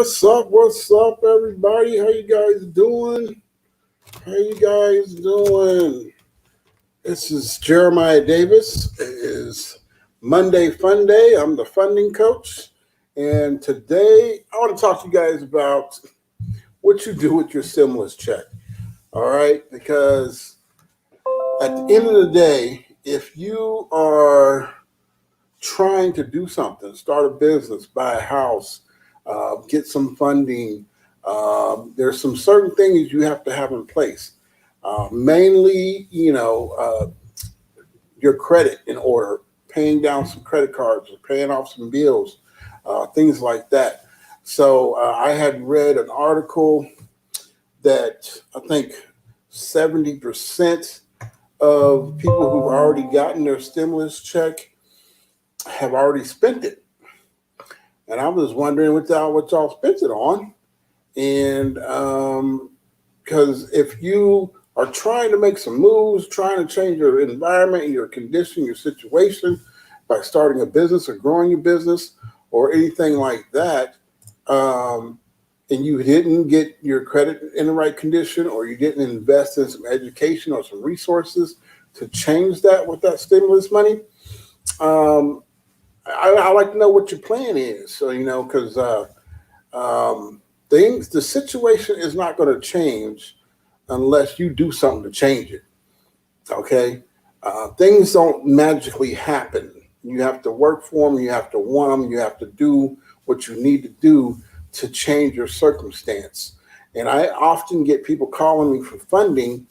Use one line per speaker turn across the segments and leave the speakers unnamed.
What's up, everybody? How you guys doing? How you guys doing? This is Jeremiah Davis. It is Monday Fun Day. I'm the funding coach. And today I want to talk to you guys about what you do with your stimulus check. All right? Because at the end of the day, if you are trying to do something, start a business, buy a house, get some funding. There's some certain things you have to have in place. Mainly, your credit in order, paying down some credit cards, or paying off some bills, things like that. So I had read an article that I think 70% of people who've already gotten their stimulus check have already spent it. And I was wondering what y'all spent it on. And because if you are trying to make some moves, trying to change your environment, your condition, your situation by starting a business or growing your business or anything like that, and you didn't get your credit in the right condition, or you didn't invest in some education or some resources to change that with that stimulus money, I like to know what your plan is. So, because the situation is not going to change unless you do something to change it. Okay. Things don't magically happen. You have to work for them. You have to want them. You have to do what you need to do to change your circumstance. And I often get people calling me for funding,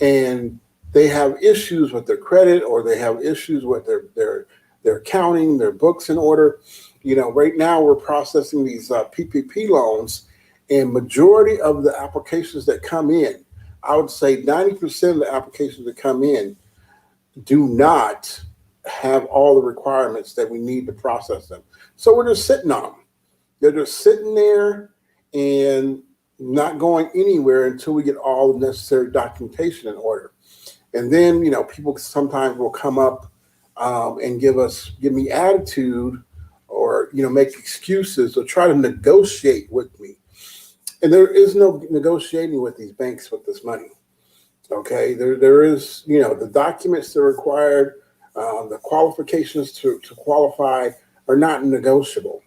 and they have issues with their credit, or they have issues with their accounting, their books in order. Right now we're processing these PPP loans, and majority of the applications that come in, I would say 90% of the applications that come in do not have all the requirements that we need to process them. So we're just sitting on them. They're just sitting there and not going anywhere until we get all the necessary documentation in order. And then, people sometimes will come up and give me attitude, or make excuses, or try to negotiate with me. And there is no negotiating with these banks with this money. Okay, there is, the documents that are required, the qualifications to qualify are not negotiable.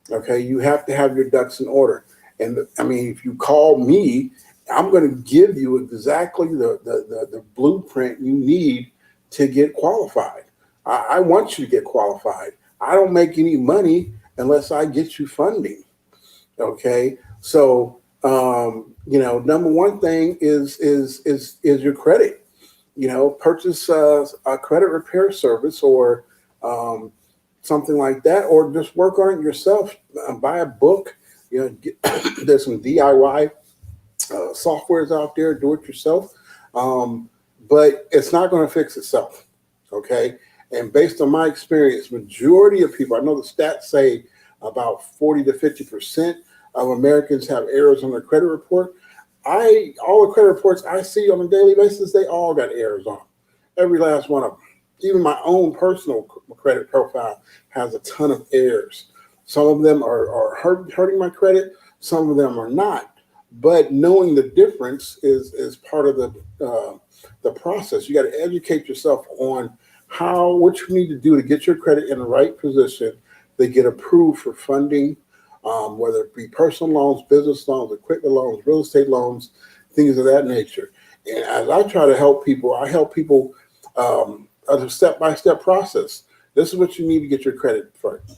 Okay, you have to have your ducks in order. And if you call me, I'm going to give you exactly the blueprint you need to get qualified. I want you to get qualified. I don't make any money unless I get you funding. Okay, so number one thing is your credit. Purchase a credit repair service, or something like that, or just work on it yourself. Buy a book. There's some DIY softwares out there. Do it yourself, but it's not going to fix itself. Okay. And based on my experience, majority of people, I know the stats say about 40 to 50% of Americans have errors on their credit report. All the credit reports I see on a daily basis, they all got errors on them. Every last one of them. Even my own personal credit profile has a ton of errors. Some of them are hurting my credit. Some of them are not. But knowing the difference is part of the process. You got to educate yourself on what you need to do to get your credit in the right position to get approved for funding, whether it be personal loans, business loans, equipment loans, real estate loans, things of that nature. And as I try to help people, a step-by-step process. This is what you need to get your credit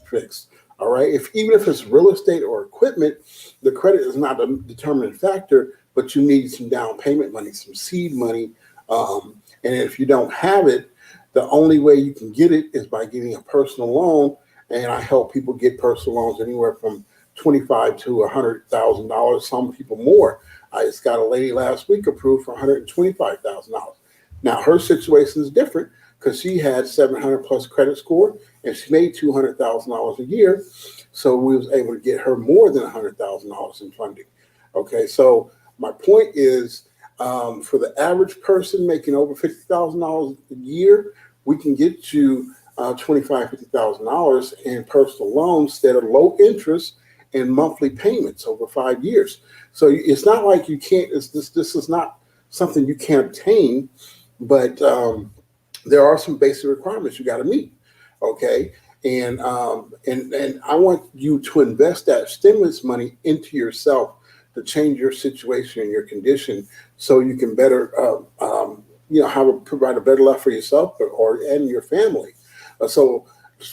fixed. All right. Even if it's real estate or equipment, the credit is not a determining factor, but you need some down payment money, some seed money. And if you don't have it, the only way you can get it is by getting a personal loan. And I help people get personal loans anywhere from $25,000 to $100,000. Some people more. I just got a lady last week approved for $125,000. Now her situation is different, because she had 700 plus credit score, and she made $200,000 a year. So we was able to get her more than $100,000 in funding. Okay, so my point is, for the average person making over $50,000 a year, we can get you $25,000, $50,000 in personal loans that are low interest and monthly payments over 5 years. So it's not like you can't. This is not something you can't obtain, but there are some basic requirements you got to meet. Okay, and I want you to invest that stimulus money into yourself to change your situation and your condition, so you can better provide a better life for yourself or and your family. So,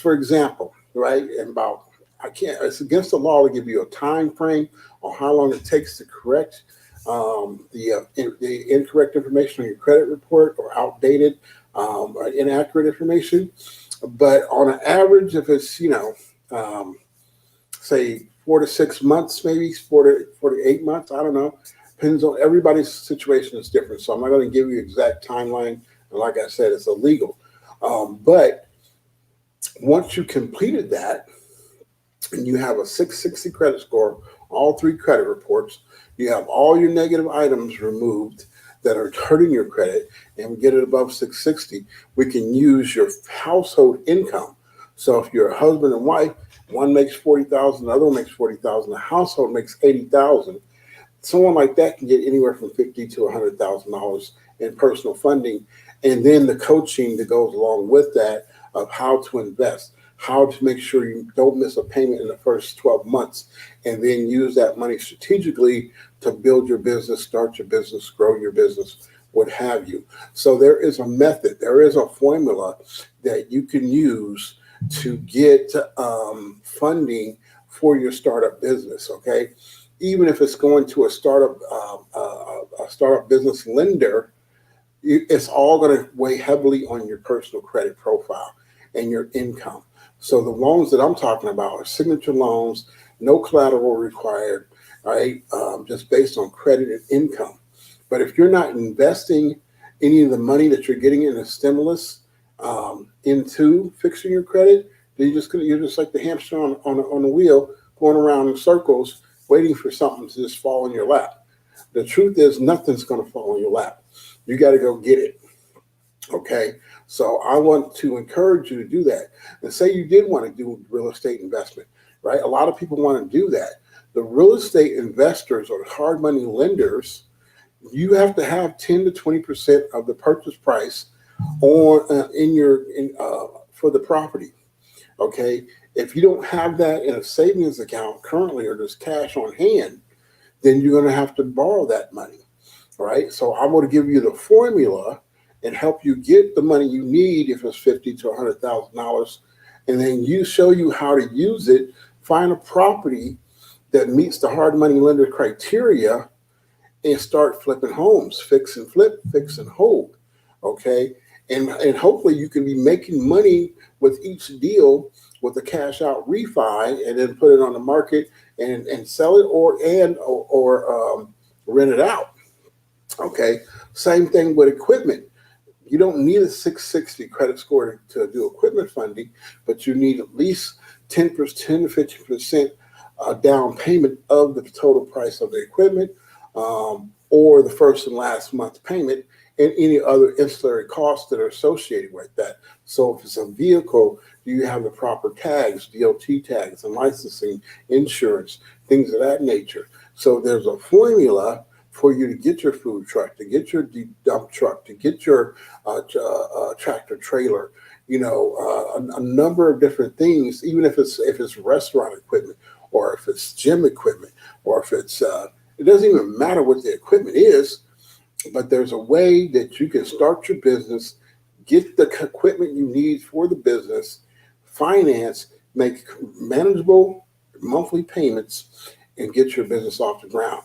for example, right, and about I can't. It's against the law to give you a time frame on how long it takes to correct the incorrect information on your credit report or outdated or inaccurate information. But on an average, if it's say 4 to 6 months, maybe 4 to 8 months, I don't know. Depends on everybody's situation is different. So I'm not going to give you exact timeline. And like I said, it's illegal. But once you completed that and you have a 660 credit score, all three credit reports, you have all your negative items removed that are hurting your credit, and we get it above 660, we can use your household income. So if you're a husband and wife, one makes 40,000, the other one makes 40,000, the household makes 80,000. Someone like that can get anywhere from 50 to $100,000 in personal funding, and then the coaching that goes along with that of how to invest, how to make sure you don't miss a payment in the first 12 months, and then use that money strategically to build your business, start your business, grow your business, what have you. So there is a method, there is a formula that you can use to get funding for your startup business. Okay, even if it's going to a startup business lender, it's all going to weigh heavily on your personal credit profile and your income. So the loans that I'm talking about are signature loans, no collateral required, right? Just based on credit and income. But if you're not investing any of the money that you're getting in a stimulus into fixing your credit, then you're just like the hamster on the wheel going around in circles, waiting for something to just fall in your lap. The truth is, nothing's going to fall in your lap. You got to go get it. Okay, so I want to encourage you to do that. And say you did want to do real estate investment, right? A lot of people want to do that. The real estate investors or the hard money lenders, you have to have 10 to 20% of the purchase price for the property. Okay, if you don't have that in a savings account currently or just cash on hand, then you're going to have to borrow that money. All right, so I'm going to give you the formula and help you get the money you need if it's $50,000 to $100,000, and then show you how to use it. Find a property that meets the hard money lender criteria and start flipping homes, fix and flip, fix and hold. Okay, and hopefully you can be making money with each deal with a cash out refi, and then put it on the market and sell it or rent it out. Okay, same thing with equipment. You don't need a 660 credit score to do equipment funding, but you need at least 10 to 50% down payment of the total price of the equipment, or the first and last month payment, and any other ancillary costs that are associated with that. So if it's a vehicle, do you have the proper tags, DOT tags and licensing, insurance, things of that nature. So there's a formula for you to get your food truck, to get your dump truck, to get your tractor trailer, a number of different things, even if it's restaurant equipment, or if it's gym equipment, or if it's, it doesn't even matter what the equipment is, but there's a way that you can start your business, get the equipment you need for the business, finance, make manageable monthly payments, and get your business off the ground.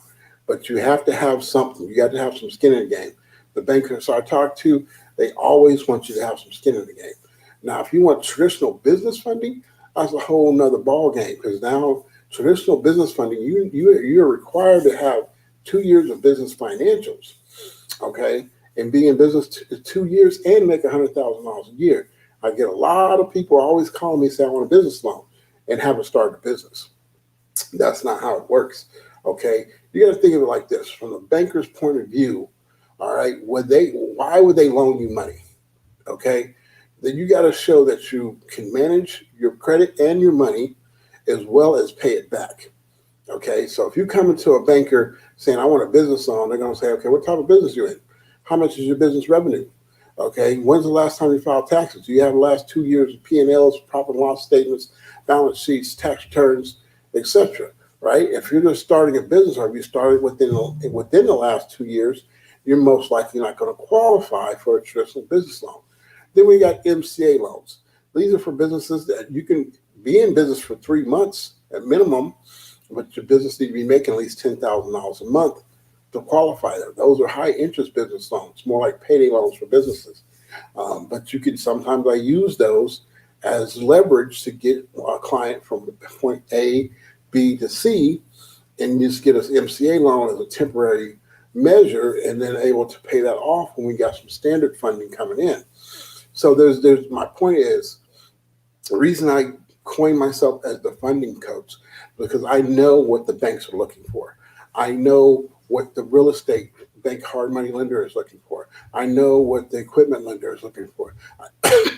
But you have to have something. You got to have some skin in the game. The bankers I talk to, they always want you to have some skin in the game. Now, if you want traditional business funding, that's a whole nother ball game, because now traditional business funding, you're required to have 2 years of business financials, okay, and be in business 2 years and make $100,000 a year. I get a lot of people always calling me saying I want a business loan and haven't started a business. That's not how it works. Okay, you got to think of it like this: from the banker's point of view, all right, why would they loan you money? Okay, then you got to show that you can manage your credit and your money as well as pay it back. Okay, so if you come into a banker saying, I want a business loan, they're going to say, okay, what type of business you in? How much is your business revenue? Okay, when's the last time you filed taxes? Do you have the last 2 years of P&Ls, profit and loss statements, balance sheets, tax returns, etc.? Right? If you're just starting a business or if you started within the last 2 years, you're most likely not going to qualify for a traditional business loan. Then we got MCA loans. These are for businesses that you can be in business for 3 months at minimum, but your business need to be making at least $10,000 a month to qualify them. Those are high interest business loans, more like payday loans for businesses. But you can sometimes I use those as leverage to get a client from point A, B to C, and just get us MCA loan as a temporary measure, and then able to pay that off when we got some standard funding coming in. So there's my point is the reason I coined myself as the funding coach because I know what the banks are looking for. I know what the real estate bank hard money lender is looking for. I know what the equipment lender is looking for.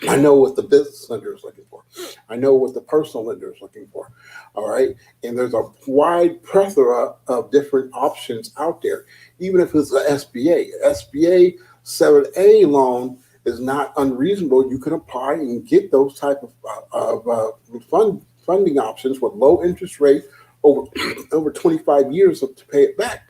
I know what the business lender is looking for. I know what the personal lender is looking for. All right. And there's a wide plethora of different options out there. Even if it's the SBA 7A loan is not unreasonable. You can apply and get those type of funding options with low interest rate over 25 years to pay it back.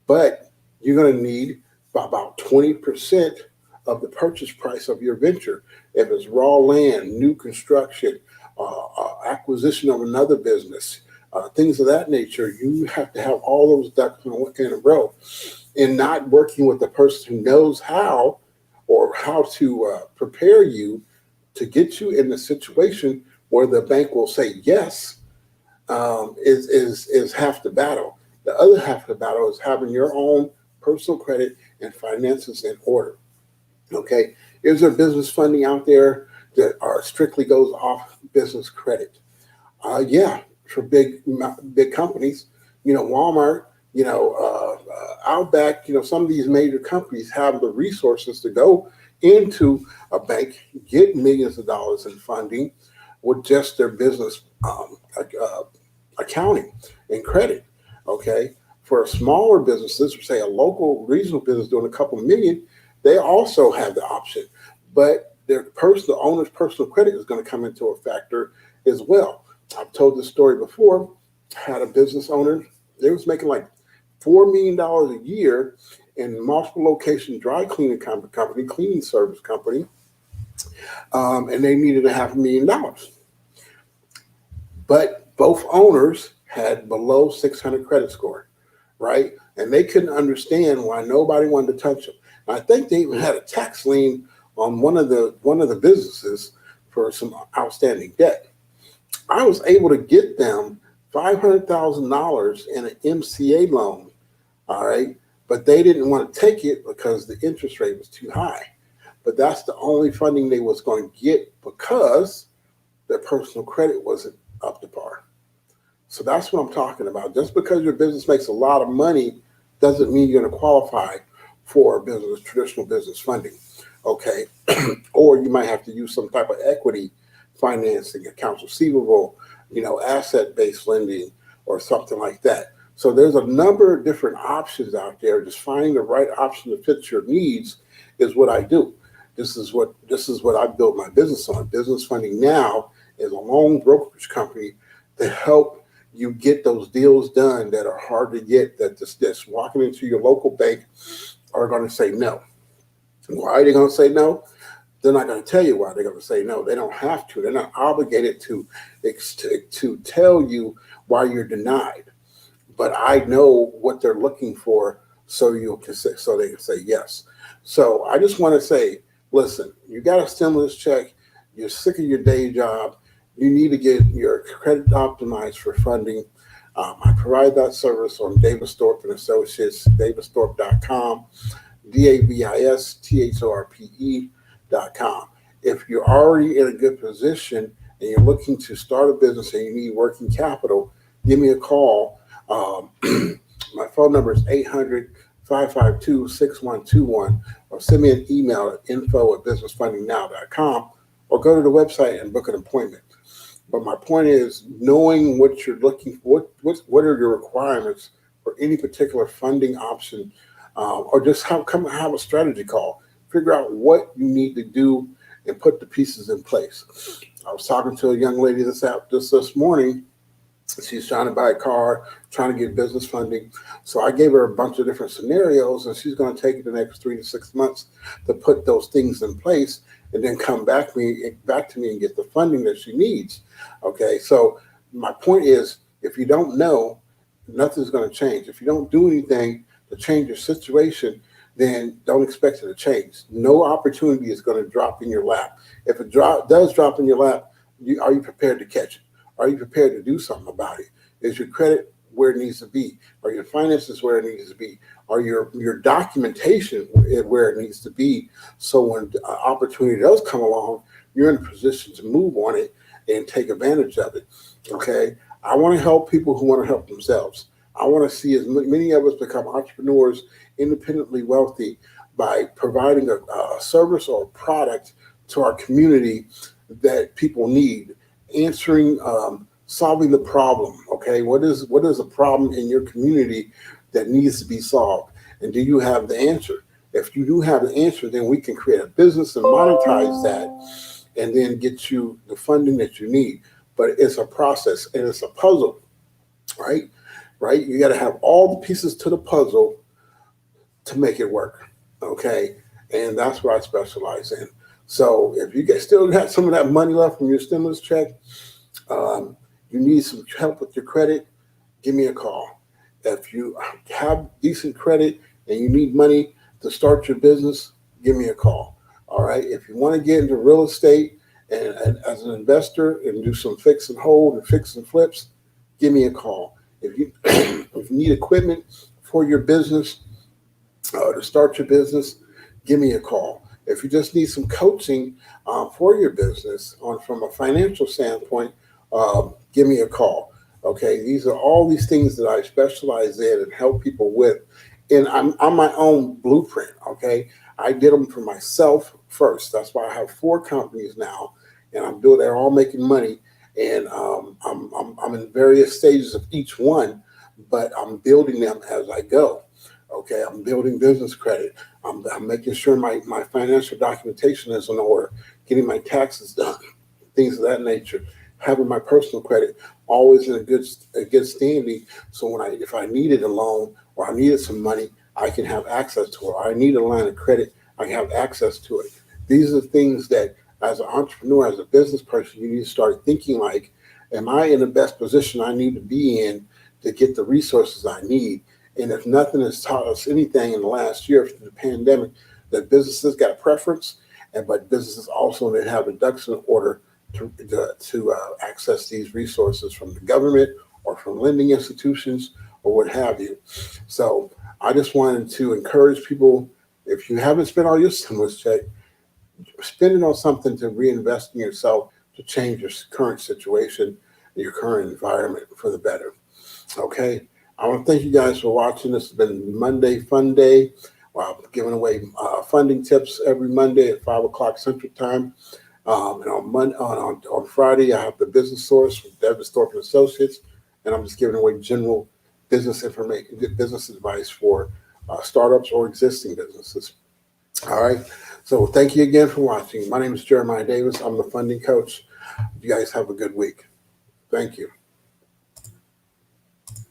But you're going to need about 20% of the purchase price of your venture. If it's raw land, new construction, acquisition of another business, things of that nature, you have to have all those ducks in a row. And not working with the person who knows how to prepare you to get you in the situation where the bank will say yes is half the battle. The other half of the battle is having your own personal credit and finances in order. Okay, is there business funding out there that are strictly goes off business credit? Yeah, for big companies, Walmart, Outback, some of these major companies have the resources to go into a bank, get millions of dollars in funding with just their business accounting and credit. Okay, for smaller businesses, say a local regional business doing a couple million, they also have the option, but the owner's personal credit is going to come into a factor as well. I've told this story before. Had a business owner, they was making like $4 million a year in multiple location dry cleaning company, cleaning service company, and they needed $500,000. But both owners had below 600 credit score, right? And they couldn't understand why nobody wanted to touch them. And I think they even had a tax lien on one of the businesses for some outstanding debt. I was able to get them $500,000 in an MCA loan, all right? But they didn't want to take it because the interest rate was too high. But that's the only funding they was going to get because their personal credit wasn't up to par. So that's what I'm talking about. Just because your business makes a lot of money doesn't mean you're going to qualify for traditional business funding, okay? Or you might have to use some type of equity financing, accounts receivable, asset-based lending or something like that. So there's a number of different options out there. Just finding the right option that fits your needs is what I do. This is what I built my business on. Business Funding Now is a loan brokerage company to help you get those deals done that are hard to get, that just walking into your local bank are going to say no. Why are they going to say no? They're not going to tell you why they're going to say no. They don't have to. They're not obligated to tell you why you're denied. But I know what they're looking for, so they can say yes. So I just want to say, listen, you got a stimulus check. You're sick of your day job. You need to get your credit optimized for funding. I provide that service on Davis Thorpe and Associates, davisthorpe.com, DAVISTHORPE.com. If you're already in a good position and you're looking to start a business and you need working capital, give me a call. My phone number is 800-552-6121, or send me an email at info@businessfundingnow.com, or go to the website and book an appointment. But my point is knowing what you're looking for, what are your requirements for any particular funding option, or just have a strategy call. Figure out what you need to do and put the pieces in place. I was talking to a young lady this morning. She's trying to buy a car, trying to get business funding. So I gave her a bunch of different scenarios, and she's going to take the next 3 to 6 months to put those things in place, and then come back to me and get the funding that she needs. Okay, so my point is, if you don't know, nothing's going to change. If you don't do anything to change your situation, then don't expect it to change. No opportunity is going to drop in your lap. If it does drop in your lap, are you prepared to catch it? Are you prepared to do something about it? Is your credit where it needs to be? Are your finances where it needs to be? Are your documentation where it needs to be? So when opportunity does come along, you're in a position to move on it and take advantage of it. Okay? I want to help people who want to help themselves. I want to see as many of us become entrepreneurs, independently wealthy, by providing a service or a product to our community that people need. Answering, solving the problem. Okay, what is a problem in your community that needs to be solved, and do you have the answer? If you do have the answer, then we can create a business and monetize that, and then get you the funding that you need. But it's a process and it's a puzzle, right? Right? You got to have all the pieces to the puzzle to make it work. Okay, and that's what I specialize in. So if you still got some of that money left from your stimulus check, you need some help with your credit, give me a call. If you have decent credit and you need money to start your business, give me a call. All right. If you want to get into real estate and as an investor and do some fix and hold and fix and flips, give me a call. If you if you need equipment for your business, to start your business, give me a call. If you just need some coaching for your business from a financial standpoint, give me a call. Okay, these are all these things that I specialize in and help people with. And I'm my own blueprint. Okay, I did them for myself first. That's why I have 4 companies now, and they're all making money. And I'm in various stages of each one, but I'm building them as I go. Okay, I'm building business credit. I'm making sure my financial documentation is in order, getting my taxes done, things of that nature. Having my personal credit always in a good standing. So if I needed a loan or I needed some money, I can have access to it. Or I need a line of credit, I can have access to it. These are things that, as an entrepreneur, as a business person, you need to start thinking like, am I in the best position I need to be in to get the resources I need? And if nothing has taught us anything in the last year after the pandemic, that businesses got a preference, but businesses also that have a ducks in order to access these resources from the government or from lending institutions or what have you. So I just wanted to encourage people, if you haven't spent all your stimulus check, spend it on something to reinvest in yourself to change your current situation, your current environment for the better. Okay. I want to thank you guys for watching. This has been Monday Fun Day. I'm giving away funding tips every Monday at 5 o'clock Central Time. And on Friday, I have the business source from Davis Thorpe and Associates, and I'm just giving away general business information, business advice for startups or existing businesses. All right. So thank you again for watching. My name is Jeremiah Davis. I'm the funding coach. You guys have a good week. Thank you.